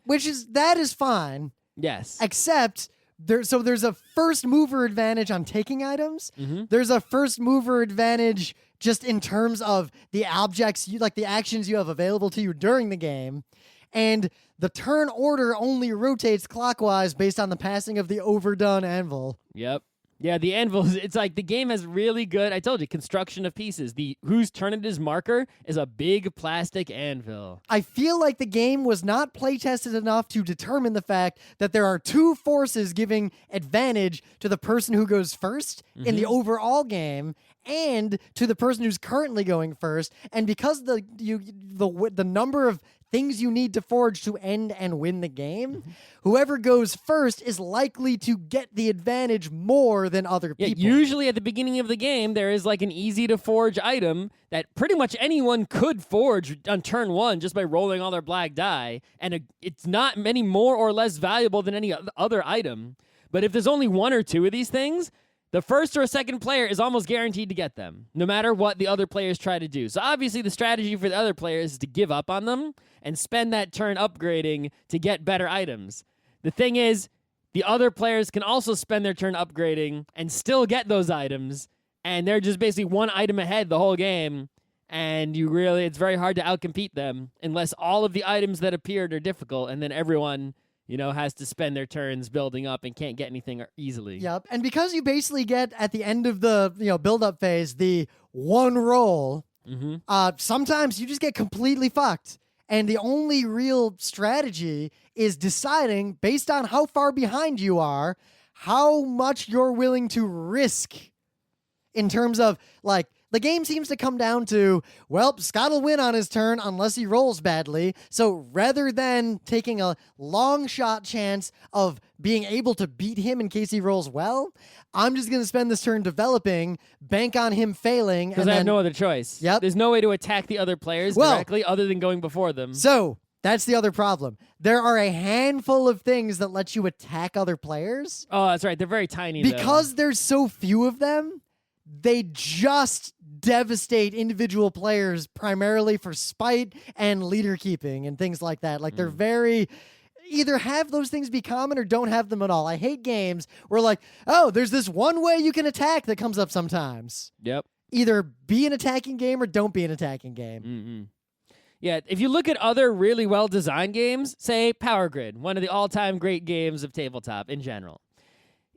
[SPEAKER 1] that is fine.
[SPEAKER 2] Yes.
[SPEAKER 1] Except there's a first mover advantage on taking items.
[SPEAKER 2] Mm-hmm.
[SPEAKER 1] There's a first mover advantage just in terms of the objects, the actions you have available to you during the game. And the turn order only rotates clockwise based on the passing of the overdone anvil.
[SPEAKER 2] Yep. Yeah, the anvil, it's like the game has really good, I told you, construction of pieces. The whose turn it is marker is a big plastic anvil.
[SPEAKER 1] I feel like the game was not play-tested enough to determine the fact that there are 2 forces giving advantage to the person who goes first in the overall game and to the person who's currently going first. And because the number of things you need to forge to end and win the game, whoever goes first is likely to get the advantage more than other people.
[SPEAKER 2] Usually at the beginning of the game, there is like an easy to forge item that pretty much anyone could forge on turn 1 just by rolling all their black die, and it's not any more or less valuable than any other item. But if there's only 1 or 2 of these things, the first or second player is almost guaranteed to get them, no matter what the other players try to do. So obviously the strategy for the other players is to give up on them and spend that turn upgrading to get better items. The thing is, the other players can also spend their turn upgrading and still get those items, and they're just basically 1 item ahead the whole game, and it's very hard to outcompete them unless all of the items that appeared are difficult, and then everyone has to spend their turns building up and can't get anything easily.
[SPEAKER 1] Yep. And because you basically get at the end of the build-up phase the 1 roll, sometimes you just get completely fucked. And the only real strategy is deciding, based on how far behind you are, how much you're willing to risk in terms of, the game seems to come down to, Scott will win on his turn unless he rolls badly. So rather than taking a long shot chance of being able to beat him in case he rolls well, I'm just going to spend this turn developing, bank on him failing.
[SPEAKER 2] Because I have no other choice.
[SPEAKER 1] Yep.
[SPEAKER 2] There's no way to attack the other players directly other than going before them.
[SPEAKER 1] So that's the other problem. There are a handful of things that let you attack other players.
[SPEAKER 2] Oh, that's right. They're very tiny,
[SPEAKER 1] because there's so few of them, they just devastate individual players primarily for spite and leader keeping and things like that. They're very either have those things be common or don't have them at all. I hate games where there's this one way you can attack that comes up sometimes.
[SPEAKER 2] Yep.
[SPEAKER 1] Either be an attacking game or don't be an attacking game.
[SPEAKER 2] Mm-hmm. Yeah, if you look at other really well-designed games, say Power Grid, one of the all-time great games of tabletop in general,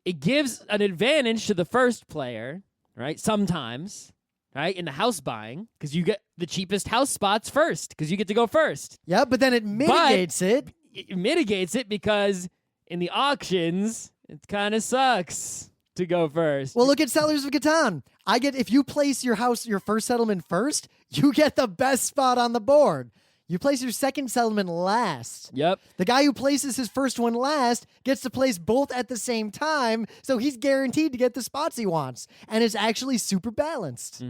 [SPEAKER 2] it gives an advantage to the first player, right, sometimes, right, in the house buying, because you get the cheapest house spots first, because you get to go first.
[SPEAKER 1] Yeah, but then it mitigates it.
[SPEAKER 2] It mitigates it because in the auctions, it kind of sucks to go first.
[SPEAKER 1] Well, look at Settlers of Catan. If you place your first settlement first, you get the best spot on the board. You place your second settlement last.
[SPEAKER 2] Yep.
[SPEAKER 1] The guy who places his first one last gets to place both at the same time, so he's guaranteed to get the spots he wants. And it's actually super balanced.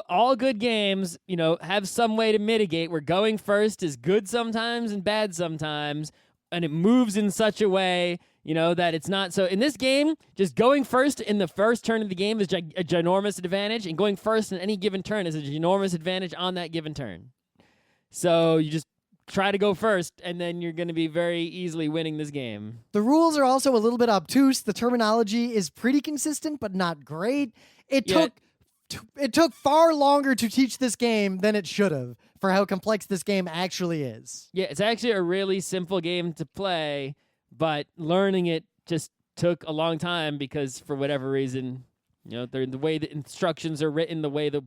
[SPEAKER 2] All good games, have some way to mitigate where going first is good sometimes and bad sometimes, and it moves in such a way, that it's not. So in this game, just going first in the first turn of the game is a ginormous advantage, and going first in any given turn is a ginormous advantage on that given turn. So you just try to go first, and then you're going to be very easily winning this game.
[SPEAKER 1] The rules are also a little bit obtuse. The terminology is pretty consistent, but not great. It took far longer to teach this game than it should have for how complex this game actually is.
[SPEAKER 2] Yeah, it's actually a really simple game to play, but learning it just took a long time because for whatever reason, the way the instructions are written, the way the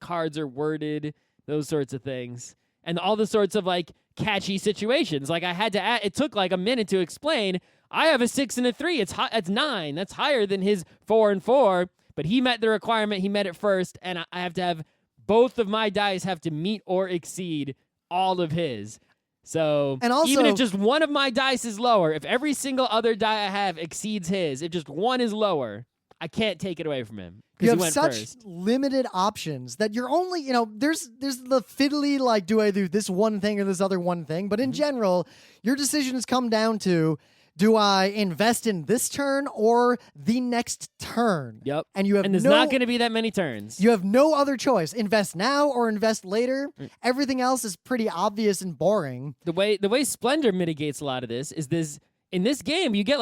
[SPEAKER 2] cards are worded, those sorts of things. And all the sorts of catchy situations. Like I had to add, it took a minute to explain, I have a 6 and a 3. It's 9. That's higher than his 4 and 4. But he met the requirement. He met it first. And I have to have both of my dice have to meet or exceed all of his. So
[SPEAKER 1] and also,
[SPEAKER 2] even if just one of my dice is lower, if every single other die I have exceeds his, if just one is lower, I can't take it away from him.
[SPEAKER 1] You have such
[SPEAKER 2] first.
[SPEAKER 1] limited options that you're only, there's the fiddly, do I do this one thing or this other one thing? But in general, your decisions come down to, do I invest in this turn or the next turn?
[SPEAKER 2] Yep.
[SPEAKER 1] And
[SPEAKER 2] there's not going to be that many turns.
[SPEAKER 1] You have no other choice. Invest now or invest later. Everything else is pretty obvious and boring.
[SPEAKER 2] The way Splendor mitigates a lot of this is in this game, you get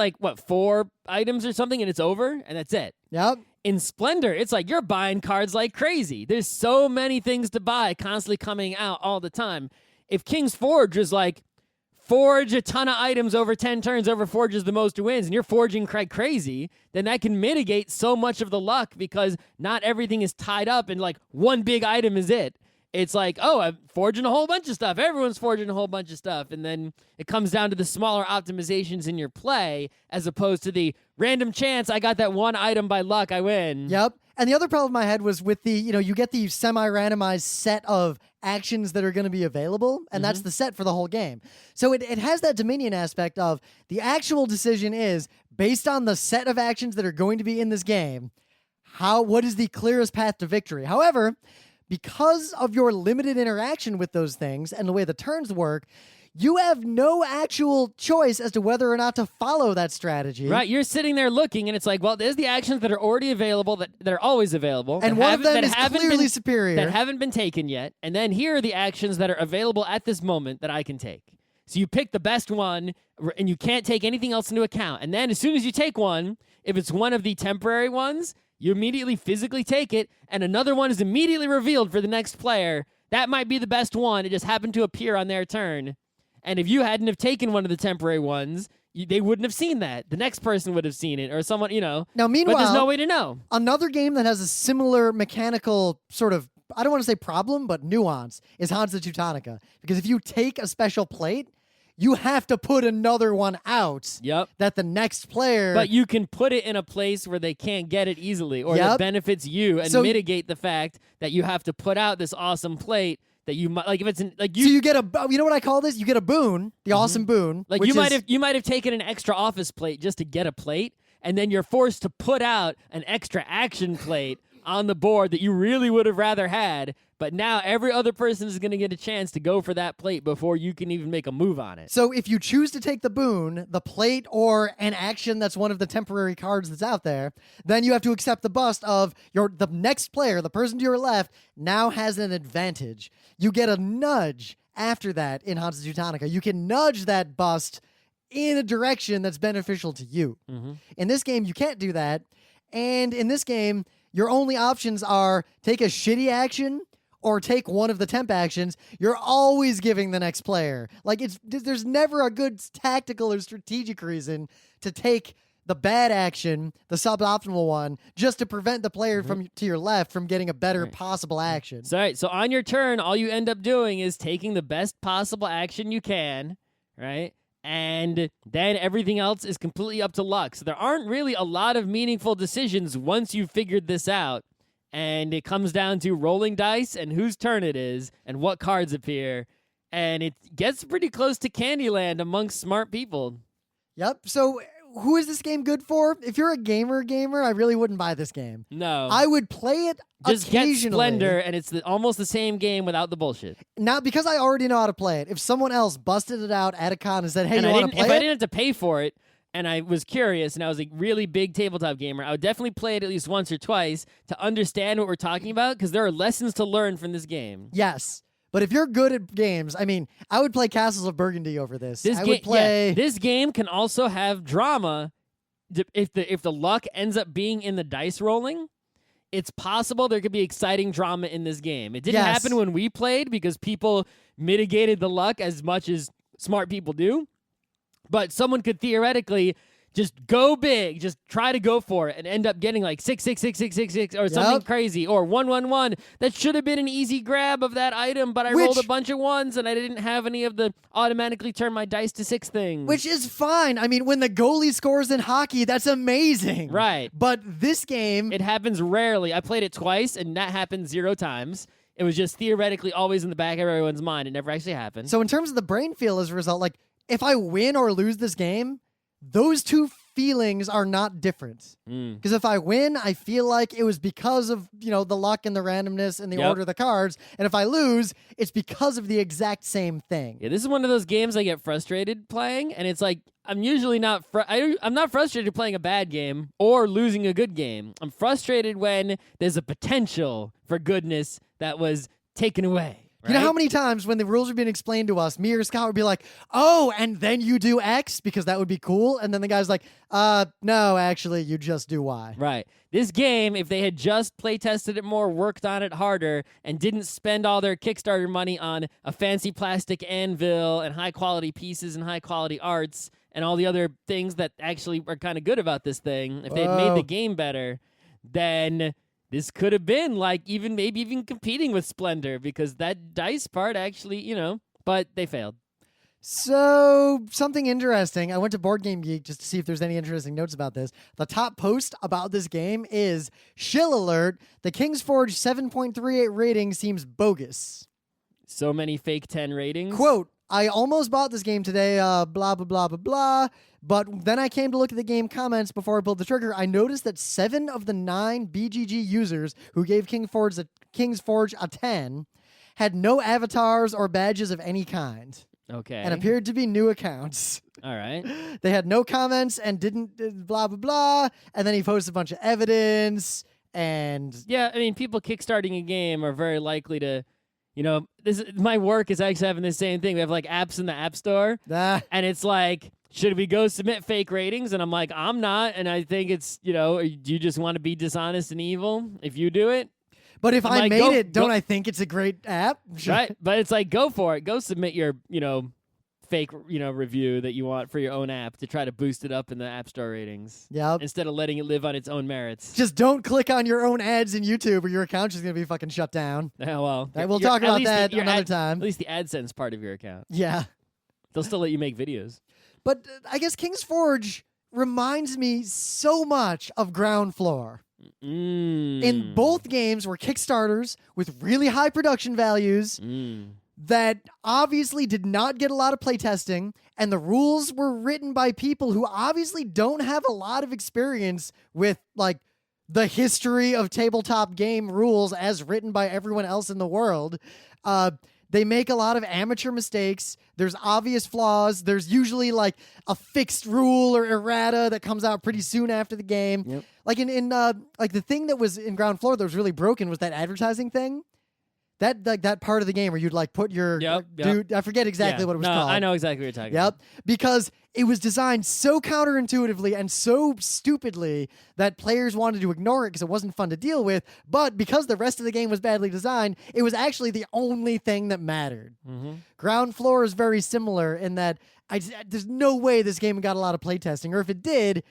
[SPEAKER 2] 4 items or something and it's over and that's it.
[SPEAKER 1] Yep.
[SPEAKER 2] In Splendor, it's you're buying cards like crazy. There's so many things to buy constantly coming out all the time. If King's Forge is forge a ton of items over 10 turns, over forges the most wins, and you're forging crazy, then that can mitigate so much of the luck because not everything is tied up and one big item is it. It's I'm forging a whole bunch of stuff. Everyone's forging a whole bunch of stuff. And then it comes down to the smaller optimizations in your play as opposed to the random chance I got that one item by luck, I win.
[SPEAKER 1] Yep. And the other problem I had was with the, you get the semi-randomized set of actions that are going to be available, and that's the set for the whole game. So it has that Dominion aspect of the actual decision is, based on the set of actions that are going to be in this game, what is the clearest path to victory? However, because of your limited interaction with those things and the way the turns work, you have no actual choice as to whether or not to follow that strategy.
[SPEAKER 2] Right, you're sitting there looking, and it's there's the actions that are already available, that are always available.
[SPEAKER 1] And one of them is clearly superior.
[SPEAKER 2] That haven't been taken yet. And then here are the actions that are available at this moment that I can take. So you pick the best one, and you can't take anything else into account. And then as soon as you take one, if it's one of the temporary ones, you immediately physically take it, and another one is immediately revealed for the next player. That might be the best one. It just happened to appear on their turn. And if you hadn't have taken one of the temporary ones, they wouldn't have seen that. The next person would have seen it, or someone, Now,
[SPEAKER 1] meanwhile,
[SPEAKER 2] but there's no way to know.
[SPEAKER 1] Another game that has a similar mechanical sort of, I don't want to say problem, but nuance, is Hansa Teutonica. Because if you take a special plate, you have to put another one out.
[SPEAKER 2] Yep.
[SPEAKER 1] That the next player...
[SPEAKER 2] But you can put it in a place where they can't get it easily, or that benefits you, and mitigate the fact that you have to put out this awesome plate that you might, if it's you.
[SPEAKER 1] So you get you know what I call this? You get a boon, the awesome boon.
[SPEAKER 2] You might have taken an extra office plate just to get a plate, and then you're forced to put out an extra action plate on the board that you really would have rather had. But now every other person is going to get a chance to go for that plate before you can even make a move on it.
[SPEAKER 1] So if you choose to take the boon, the plate, or an action that's one of the temporary cards that's out there, then you have to accept the bust of the next player, the person to your left, now has an advantage. You get a nudge after that in Hansa Teutonica. You can nudge that bust in a direction that's beneficial to you. In this game, you can't do that. And in this game, your only options are take a shitty action or take one of the temp actions. You're always giving the next player. There's never a good tactical or strategic reason to take the bad action, the suboptimal one, just to prevent the player to your left from getting a better possible action.
[SPEAKER 2] So on your turn, all you end up doing is taking the best possible action you can, right? And then everything else is completely up to luck. So there aren't really a lot of meaningful decisions once you've figured this out. And it comes down to rolling dice and whose turn it is and what cards appear. and it gets pretty close to Candyland amongst smart people.
[SPEAKER 1] Yep. So who is this game good for? If you're a gamer, I really wouldn't buy this game.
[SPEAKER 2] No.
[SPEAKER 1] I would play it
[SPEAKER 2] just
[SPEAKER 1] occasionally.
[SPEAKER 2] Get Splendor, and it's almost the same game without the bullshit.
[SPEAKER 1] Now, because I already know how to play it, if someone else busted it out at a con and said, hey, you want to play
[SPEAKER 2] if
[SPEAKER 1] it?
[SPEAKER 2] I didn't have to pay for it, and I was curious, and I was a really big tabletop gamer, I would definitely play it at least once or twice to understand what we're talking about, because there are lessons to learn from this game.
[SPEAKER 1] Yes. But if you're good at games, I mean, I would play Castles of Burgundy over this.
[SPEAKER 2] This game can also have drama. If the luck ends up being in the dice rolling, it's possible there could be exciting drama in this game. It didn't happen when we played because people mitigated the luck as much as smart people do. But someone could theoretically just go big, just try to go for it, and end up getting like 6, 6, 6, 6, 6, 6, or something crazy, or 1, 1, 1. That should have been an easy grab of that item, but I rolled a bunch of ones, and I didn't have any of the automatically turn my dice to 6 things.
[SPEAKER 1] Which is fine. I mean, when the goalie scores in hockey, that's amazing.
[SPEAKER 2] Right.
[SPEAKER 1] But this game...
[SPEAKER 2] It happens rarely. I played it twice, and that happened 0 times. It was just theoretically always in the back of everyone's mind. It never actually happened.
[SPEAKER 1] So in terms of the brain feel as a result, like, if I win or lose this game, those two feelings are not different. Because if I win, I feel like it was because of, the luck and the randomness and the order of the cards. And if I lose, it's because of the exact same thing.
[SPEAKER 2] Yeah, this is one of those games I get frustrated playing, and it's like, I'm usually not I'm not frustrated playing a bad game or losing a good game. I'm frustrated when there's a potential for goodness that was taken away. Right?
[SPEAKER 1] You know how many times when the rules were being explained to us, me or Scott would be like, oh, and then you do X because that would be cool. And then the guy's like, no, actually, you just do Y.
[SPEAKER 2] Right. This game, if they had just play tested it more, worked on it harder, and didn't spend all their Kickstarter money on a fancy plastic anvil and high-quality pieces and high-quality arts and all the other things that actually are kind of good about this thing, if they had made the game better, then... this could have been like maybe even competing with Splendor, because that dice part actually, but they failed.
[SPEAKER 1] So, something interesting. I went to Board Game Geek just to see if there's any interesting notes about this. The top post about this game is, shill alert, the King's Forge 7.38 rating seems bogus.
[SPEAKER 2] So many fake 10 ratings.
[SPEAKER 1] Quote, I almost bought this game today, blah, blah, blah, blah, blah. But then I came to look at the game comments before I pulled the trigger. I noticed that 7 of the 9 BGG users who gave King's Forge a 10 had no avatars or badges of any kind.
[SPEAKER 2] Okay.
[SPEAKER 1] And appeared to be new accounts.
[SPEAKER 2] All right.
[SPEAKER 1] They had no comments and didn't blah, blah, blah. And then he posted a bunch of evidence and...
[SPEAKER 2] Yeah, I mean, people kickstarting a game are very likely to... my work is actually having the same thing. We have like apps in the App Store, and it's like, should we go submit fake ratings? And I'm like, I'm not, and I think it's, do you just want to be dishonest and evil if you do it?
[SPEAKER 1] But if I made it, don't I think it's a great app?
[SPEAKER 2] Right, but it's like, go for it. Go submit your, fake, review that you want for your own app to try to boost it up in the App Store ratings.
[SPEAKER 1] Yep.
[SPEAKER 2] Instead of letting it live on its own merits.
[SPEAKER 1] Just don't click on your own ads in YouTube or your account's just going to be fucking shut down.
[SPEAKER 2] Yeah, well.
[SPEAKER 1] We'll talk about that another time.
[SPEAKER 2] At least the AdSense part of your account.
[SPEAKER 1] Yeah.
[SPEAKER 2] They'll still let you make videos.
[SPEAKER 1] But I guess King's Forge reminds me so much of Ground Floor. In both games were Kickstarters with really high production values that obviously did not get a lot of playtesting, and the rules were written by people who obviously don't have a lot of experience with, like, the history of tabletop game rules as written by everyone else in the world. They make a lot of amateur mistakes. There's obvious flaws. There's usually like a fixed rule or errata that comes out pretty soon after the game.
[SPEAKER 2] Yep.
[SPEAKER 1] Like in like the thing that was in Ground Floor that was really broken was that advertising thing. That part of the game where you'd like put your dude. I forget exactly what it was called.
[SPEAKER 2] I know exactly what you're talking about.
[SPEAKER 1] Because it was designed so counterintuitively and so stupidly that players wanted to ignore it because it wasn't fun to deal with. But because the rest of the game was badly designed, it was actually the only thing that mattered.
[SPEAKER 2] Mm-hmm.
[SPEAKER 1] Ground Floor is very similar in that there's no way this game got a lot of playtesting, or if it did,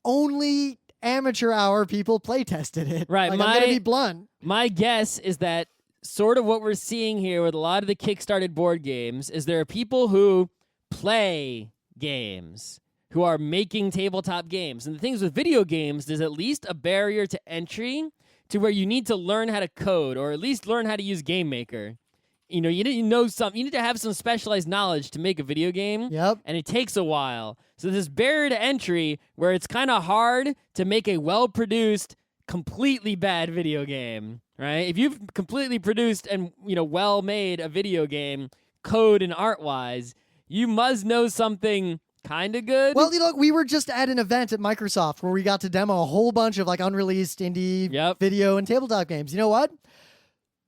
[SPEAKER 1] only amateur hour people playtested it.
[SPEAKER 2] Right.
[SPEAKER 1] I'm going to be blunt.
[SPEAKER 2] My guess is that sort of what we're seeing here with a lot of the Kickstarted board games is there are people who play games, who are making tabletop games. And the things with video games, there's at least a barrier to entry to where you need to learn how to code or at least learn how to use Game Maker you need to know something. You need to have some specialized knowledge to make a video game.
[SPEAKER 1] Yep.
[SPEAKER 2] And it takes a while. So this barrier to entry where it's kind of hard to make a well-produced, completely bad video game, right? If you've completely produced and, well made a video game, code and art-wise, you must know something kind of good.
[SPEAKER 1] Well, look, we were just at an event at Microsoft where we got to demo a whole bunch of like unreleased indie video and tabletop games. You know what?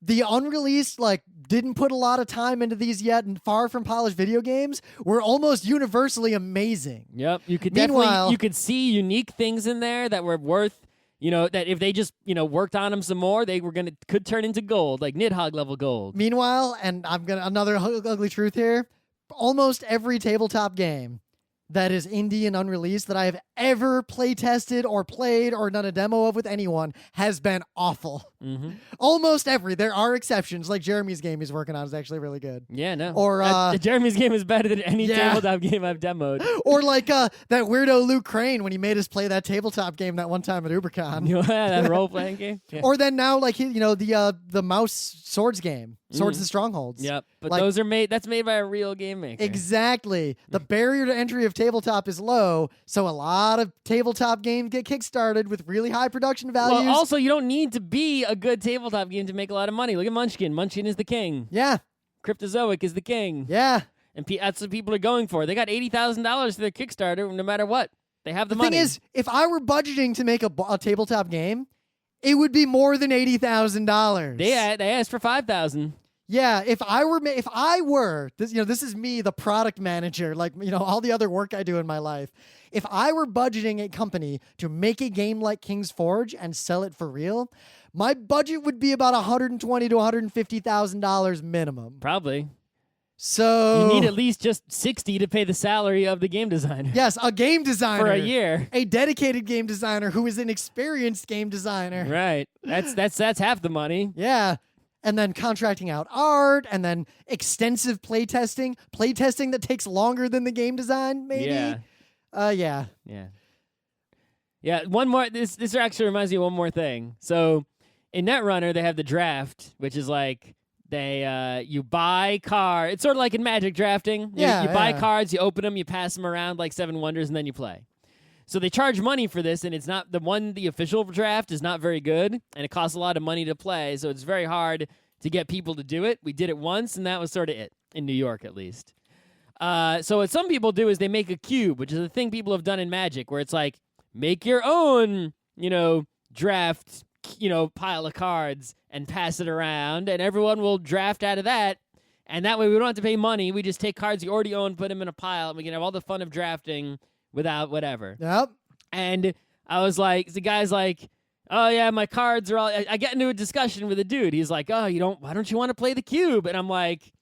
[SPEAKER 1] The unreleased, didn't put a lot of time into these yet, and far from polished video games were almost universally amazing.
[SPEAKER 2] Yep. You could
[SPEAKER 1] Meanwhile,
[SPEAKER 2] you could see unique things in there that were worth, that if they just, worked on them some more, they could turn into gold, like Nidhogg level gold.
[SPEAKER 1] Meanwhile, and another ugly truth here, almost every tabletop game that is indie and unreleased that I have ever play tested or played or done a demo of with anyone has been awful.
[SPEAKER 2] Mm-hmm.
[SPEAKER 1] Almost every. There are exceptions, like Jeremy's game he's working on is actually really good.
[SPEAKER 2] Yeah, no.
[SPEAKER 1] Or
[SPEAKER 2] Jeremy's game is better than any tabletop game I've demoed.
[SPEAKER 1] Or like that weirdo Luke Crane when he made us play that tabletop game that one time at UberCon.
[SPEAKER 2] Yeah, that role playing game. Yeah.
[SPEAKER 1] Or then now the mouse swords game, Swords and Strongholds.
[SPEAKER 2] Yep, but those are made. That's made by a real game maker.
[SPEAKER 1] Exactly. The barrier to entry of tabletop is low, so a lot of tabletop games get kickstarted with really high production values.
[SPEAKER 2] Well, also you don't need to be a good tabletop game to make a lot of money. Look at Munchkin. Munchkin is the king.
[SPEAKER 1] Yeah.
[SPEAKER 2] Cryptozoic is the king.
[SPEAKER 1] Yeah.
[SPEAKER 2] And that's what people are going for. They got $80,000 for their Kickstarter no matter what. They have the money.
[SPEAKER 1] The thing is, if I were budgeting to make a tabletop game, it would be more than $80,000.
[SPEAKER 2] They asked for $5,000.
[SPEAKER 1] Yeah, if I were this is me, the product manager, all the other work I do in my life. If I were budgeting a company to make a game like King's Forge and sell it for real, my budget would be about $120,000 to $150,000 minimum.
[SPEAKER 2] Probably.
[SPEAKER 1] So
[SPEAKER 2] you need at least just $60 to pay the salary of the game designer.
[SPEAKER 1] Yes, a game designer
[SPEAKER 2] for a year,
[SPEAKER 1] a dedicated game designer who is an experienced game designer.
[SPEAKER 2] Right. That's half the money.
[SPEAKER 1] Yeah. And then contracting out art, and then extensive playtesting that takes longer than the game design, maybe.
[SPEAKER 2] Yeah. Yeah. One more. This actually reminds me of one more thing. So in Netrunner, they have the draft, which is like you buy cards. It's sort of like in Magic drafting. You buy cards, you open them, you pass them around like Seven Wonders, and then you play. So they charge money for this, and it's not the official draft is not very good, and it costs a lot of money to play, so it's very hard to get people to do it. We did it once, and that was sort of it, in New York at least. So what some people do is they make a cube, which is a thing people have done in Magic, where it's like, make your own, draft, pile of cards and pass it around, and everyone will draft out of that, and that way we don't have to pay money. We just take cards you already own, put them in a pile, and we can have all the fun of drafting without whatever.
[SPEAKER 1] Yep.
[SPEAKER 2] And I was like, the guy's like, oh yeah, my cards are all. I get into a discussion with a dude. He's like, oh, why don't you want to play the cube? And I'm like,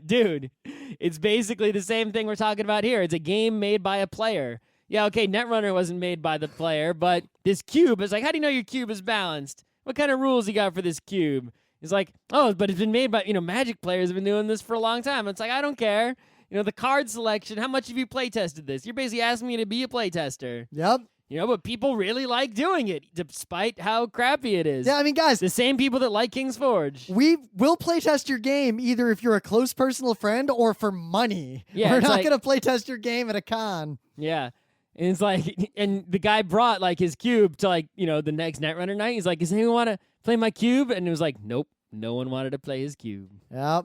[SPEAKER 2] dude, it's basically the same thing we're talking about here. It's a game made by a player. Yeah, okay, Netrunner wasn't made by the player, but this cube is like, how do you know your cube is balanced? What kind of rules you got for this cube? He's like, oh, but it's been made by, Magic players have been doing this for a long time. It's like, I don't care. The card selection, how much have you play tested this? You're basically asking me to be a play tester.
[SPEAKER 1] Yep.
[SPEAKER 2] But people really like doing it, despite how crappy it is.
[SPEAKER 1] Yeah, I mean, guys.
[SPEAKER 2] The same people that like King's Forge.
[SPEAKER 1] We will playtest your game either if you're a close personal friend or for money.
[SPEAKER 2] Yeah,
[SPEAKER 1] we're not going to playtest your game at a con.
[SPEAKER 2] Yeah. And it's like, and the guy brought his cube to the next Netrunner night. He's like, does anyone want to play my cube? And it was like, nope, no one wanted to play his cube.
[SPEAKER 1] Yep.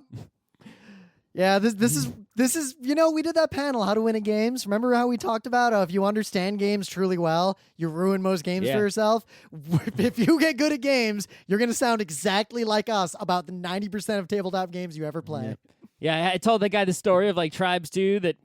[SPEAKER 1] Yeah, this is we did that panel, How to Win at Games. Remember how we talked about if you understand games truly well, you ruin most games for yourself? If you get good at games, you're going to sound exactly like us about the 90% of tabletop games you ever play.
[SPEAKER 2] Yeah, I told that guy the story of Tribes 2 that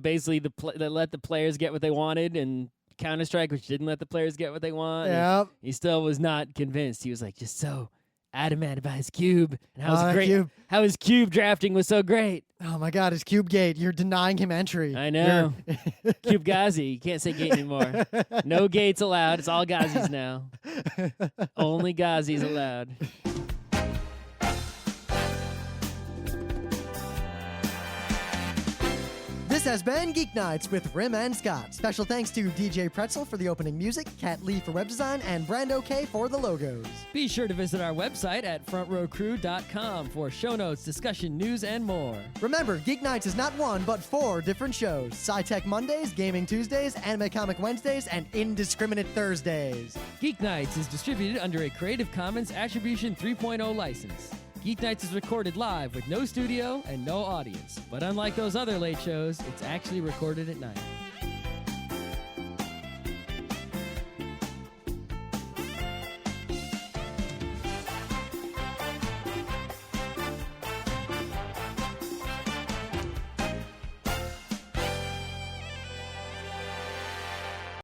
[SPEAKER 2] basically that let the players get what they wanted, and Counter-Strike, which didn't let the players get what they want.
[SPEAKER 1] Yep.
[SPEAKER 2] He still was not convinced. He was like, just so adamant about his cube and how his cube drafting was so great.
[SPEAKER 1] Oh my God, his cube gate. You're denying him entry.
[SPEAKER 2] I know. Cube Gazi. You can't say gate anymore. No gates allowed. It's all Gazis now. Only Gazis allowed.
[SPEAKER 1] This has been Geek Nights with Rim and Scott. Special thanks to DJ Pretzel for the opening music, Kat Lee for web design, and Brando K for the logos.
[SPEAKER 2] Be sure to visit our website at frontrowcrew.com for show notes, discussion, news, and more.
[SPEAKER 1] Remember, Geek Nights is not one, but 4 different shows. Sci-Tech Mondays, Gaming Tuesdays, Anime Comic Wednesdays, and Indiscriminate Thursdays.
[SPEAKER 2] Geek Nights is distributed under a Creative Commons Attribution 3.0 license. Geek Nights is recorded live with no studio and no audience. But unlike those other late shows, it's actually recorded at night.